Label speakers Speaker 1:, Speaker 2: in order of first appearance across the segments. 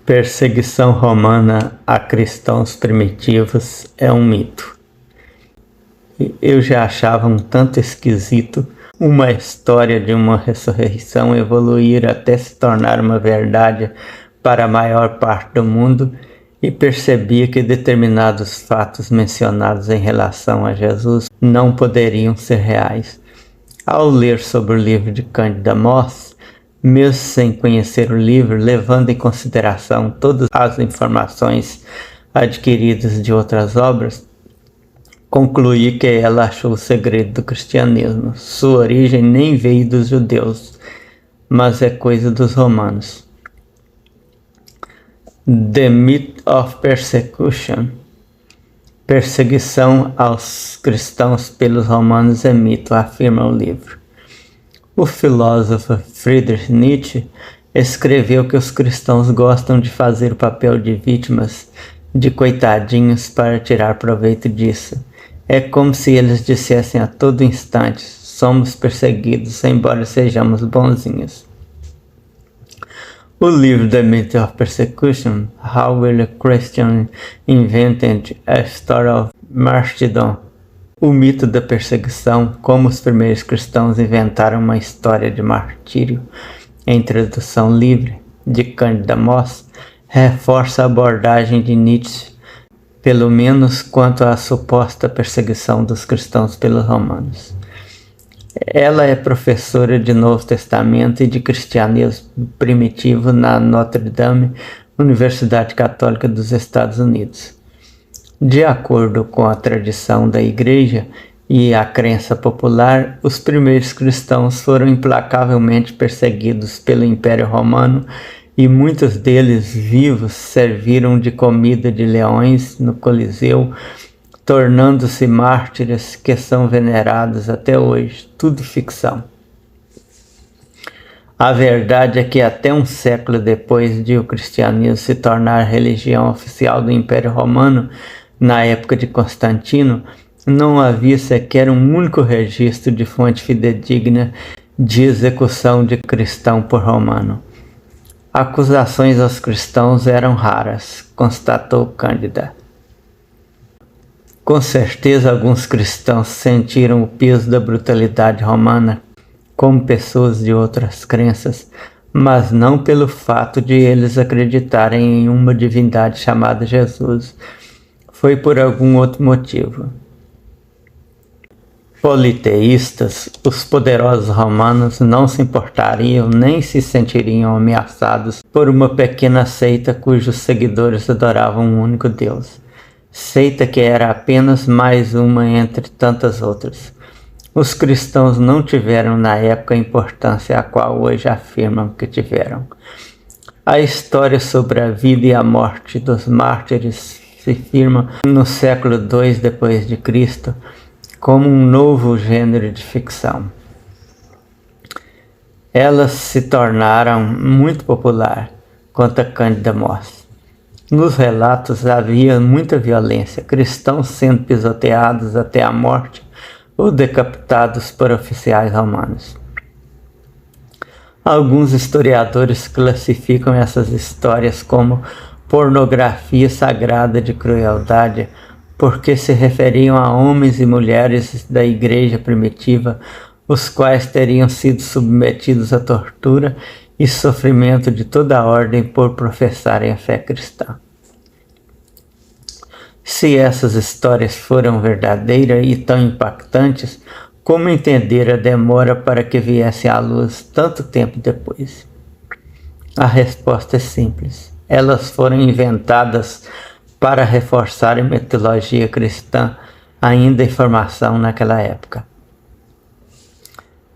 Speaker 1: Perseguição romana a cristãos primitivos é um mito. Eu já achava um tanto esquisito uma história de uma ressurreição evoluir até se tornar uma verdade para a maior parte do mundo e percebia que determinados fatos mencionados em relação a Jesus não poderiam ser reais. Ao ler sobre o livro de Cândida Moss, mesmo sem conhecer o livro, levando em consideração todas as informações adquiridas de outras obras, concluí que ela achou o segredo do cristianismo. Sua origem nem veio dos judeus, mas é coisa dos romanos. The Myth of Persecution. Perseguição aos cristãos pelos romanos é mito, afirma o livro. O filósofo Friedrich Nietzsche escreveu que os cristãos gostam de fazer o papel de vítimas, de coitadinhos, para tirar proveito disso. É como se eles dissessem a todo instante: somos perseguidos, embora sejamos bonzinhos. O livro The Myth of Persecution, How Will a Christian Invented a Story of Martyrdom? O mito da perseguição, como os primeiros cristãos inventaram uma história de martírio, em tradução livre, de Cândida Moss, reforça a abordagem de Nietzsche, pelo menos quanto à suposta perseguição dos cristãos pelos romanos. Ela é professora de Novo Testamento e de cristianismo primitivo na Notre Dame, Universidade Católica dos Estados Unidos. De acordo com a tradição da Igreja e a crença popular, os primeiros cristãos foram implacavelmente perseguidos pelo Império Romano e muitos deles vivos serviram de comida de leões no Coliseu, tornando-se mártires que são venerados até hoje. Tudo ficção. A verdade é que até um século depois de o cristianismo se tornar religião oficial do Império Romano, na época de Constantino, não havia sequer um único registro de fonte fidedigna de execução de cristão por romano. Acusações aos cristãos eram raras, constatou Cândida. Com certeza alguns cristãos sentiram o peso da brutalidade romana como pessoas de outras crenças, mas não pelo fato de eles acreditarem em uma divindade chamada Jesus. Foi por algum outro motivo. Politeístas, os poderosos romanos não se importariam nem se sentiriam ameaçados por uma pequena seita cujos seguidores adoravam um único Deus. Seita que era apenas mais uma entre tantas outras. Os cristãos não tiveram na época a importância a qual hoje afirmam que tiveram. A história sobre a vida e a morte dos mártires se firma no século II d.C. como um novo gênero de ficção. Elas se tornaram muito popular, conta Cândida Moss. Nos relatos havia muita violência, cristãos sendo pisoteados até a morte ou decapitados por oficiais romanos. Alguns historiadores classificam essas histórias como pornografia sagrada de crueldade, porque se referiam a homens e mulheres da igreja primitiva, os quais teriam sido submetidos à tortura e sofrimento de toda a ordem por professarem a fé cristã. Se essas histórias foram verdadeiras e tão impactantes, como entender a demora para que viessem à luz tanto tempo depois? A resposta é simples. Elas foram inventadas para reforçar a mitologia cristã ainda em formação naquela época.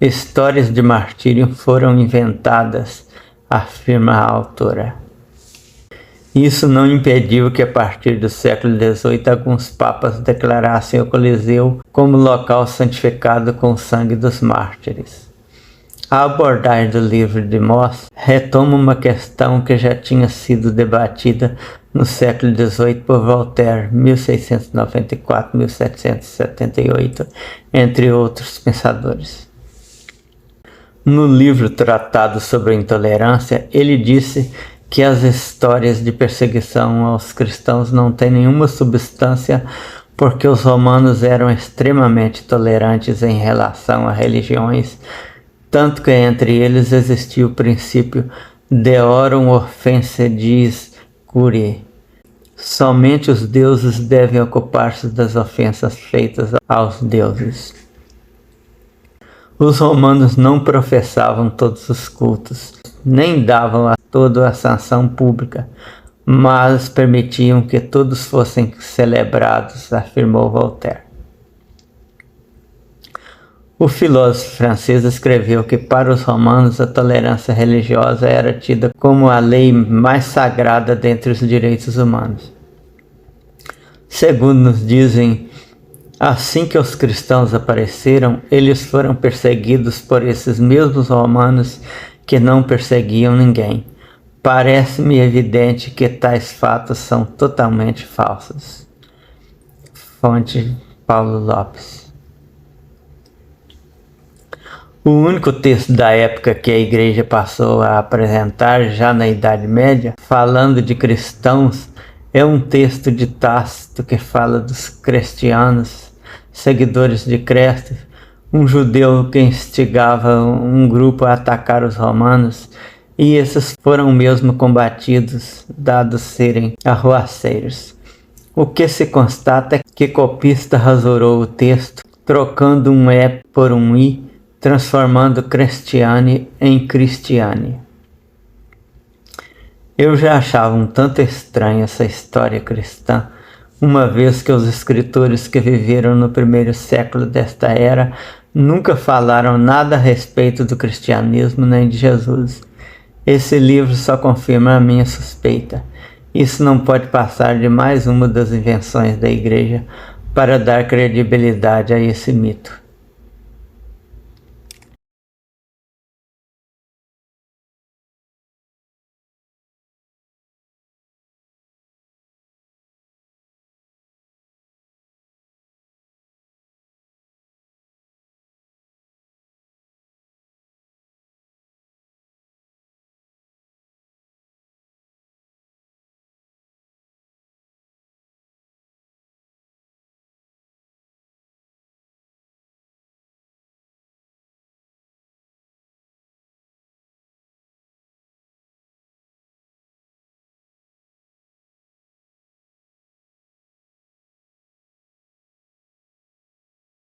Speaker 1: Histórias de martírio foram inventadas, afirma a autora. Isso não impediu que a partir do século XVIII alguns papas declarassem o Coliseu como local santificado com o sangue dos mártires. A abordagem do livro de Moss retoma uma questão que já tinha sido debatida no século XVIII por Voltaire, 1694-1778, entre outros pensadores. No livro Tratado sobre a Intolerância, ele disse que as histórias de perseguição aos cristãos não têm nenhuma substância, porque os romanos eram extremamente tolerantes em relação a religiões, tanto que entre eles existia o princípio deorum offensae dies curiae. Somente os deuses devem ocupar-se das ofensas feitas aos deuses. Os romanos não professavam todos os cultos, nem davam a toda a sanção pública, mas permitiam que todos fossem celebrados, afirmou Voltaire. O filósofo francês escreveu que para os romanos a tolerância religiosa era tida como a lei mais sagrada dentre os direitos humanos. Segundo nos dizem, assim que os cristãos apareceram, eles foram perseguidos por esses mesmos romanos que não perseguiam ninguém. Parece-me evidente que tais fatos são totalmente falsos. Fonte Paulo Lopes. O único texto da época que a Igreja passou a apresentar já na Idade Média, falando de cristãos, é um texto de Tácito que fala dos cristianos, seguidores de Cristo, um judeu que instigava um grupo a atacar os romanos, e esses foram mesmo combatidos, dados serem arruaceiros. O que se constata é que copista rasurou o texto, trocando um E por um I, transformando Christiane em Cristiane. Eu já achava um tanto estranha essa história cristã, uma vez que os escritores que viveram no primeiro século desta era nunca falaram nada a respeito do cristianismo nem de Jesus. Esse livro só confirma a minha suspeita. Isso não pode passar de mais uma das invenções da Igreja para dar credibilidade a esse mito.